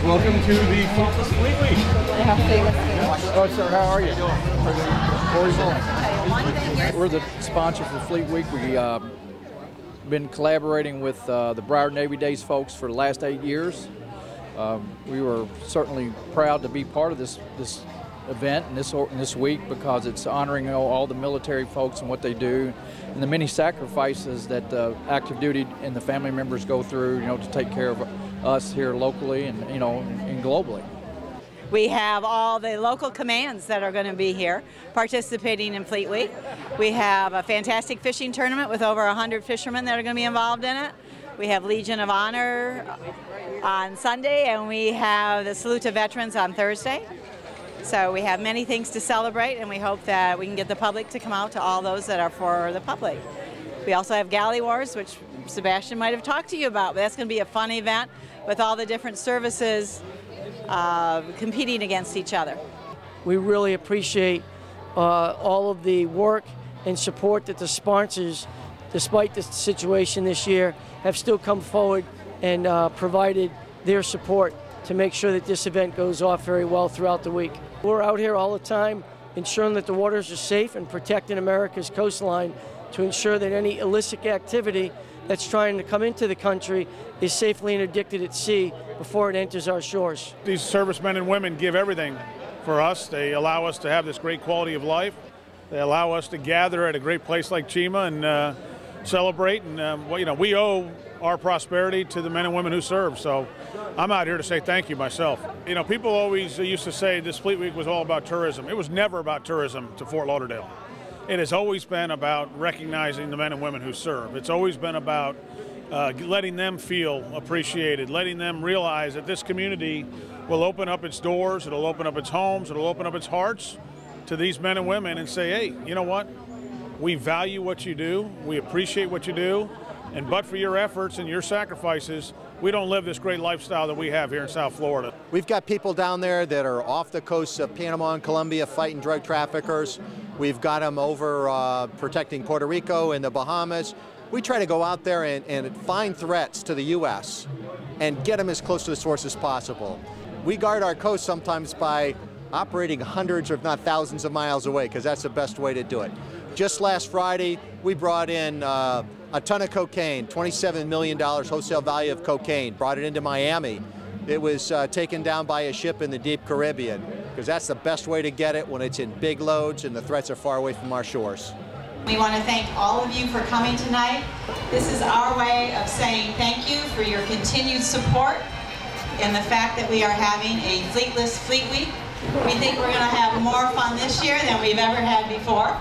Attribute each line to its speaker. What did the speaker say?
Speaker 1: Welcome to the Fleetless Fleet Week.
Speaker 2: Oh, sir, how are you? We're the sponsor for Fleet Week. We've been collaborating with the Broward Navy Days folks for the last 8 years. We were certainly proud to be part of this event and this week because it's honoring all the military folks and what they do and the many sacrifices that active duty and the family members go through, to take care of us here locally and and globally.
Speaker 3: We have all the local commands that are going to be here participating in Fleet Week. We have a fantastic fishing tournament with over 100 fishermen that are going to be involved in it. We have Legion of Honor on Sunday, and we have the Salute to Veterans on Thursday. So we have many things to celebrate, and we hope that we can get the public to come out to all those that are for the public. We also have Galley Wars, which Sebastian might have talked to you about, but that's going to be a fun event with all the different services competing against each other.
Speaker 4: We really appreciate all of the work and support that the sponsors, despite the situation this year, have still come forward and provided their support to make sure that this event goes off very well throughout the week. We're out here all the time ensuring that the waters are safe and protecting America's coastline to ensure that any illicit activity that's trying to come into the country is safely interdicted at sea before it enters our shores.
Speaker 5: These servicemen and women give everything for us. They allow us to have this great quality of life. They allow us to gather at a great place like Chima and celebrate. And we owe our prosperity to the men and women who serve. So I'm out here to say thank you myself. People always used to say this Fleet Week was all about tourism. It was never about tourism to Fort Lauderdale. It has always been about recognizing the men and women who serve. It's always been about letting them feel appreciated, letting them realize that this community will open up its doors, it'll open up its homes, it'll open up its hearts to these men and women and say, hey, you know what? We value what you do, we appreciate what you do, and but for your efforts and your sacrifices, we don't live this great lifestyle that we have here in South Florida.
Speaker 6: We've got people down there that are off the coasts of Panama and Colombia fighting drug traffickers. We've got them over protecting Puerto Rico and the Bahamas. We try to go out there and find threats to the U.S. and get them as close to the source as possible. We guard our coast sometimes by operating hundreds if not thousands of miles away because that's the best way to do it. Just last Friday, we brought in a ton of cocaine, $27 million wholesale value of cocaine, brought it into Miami. It was taken down by a ship in the deep Caribbean because that's the best way to get it when it's in big loads and the threats are far away from our shores.
Speaker 3: We want to thank all of you for coming tonight. This is our way of saying thank you for your continued support and the fact that we are having a Fleetless Fleet Week. We think we're going to have more fun this year than we've ever had before.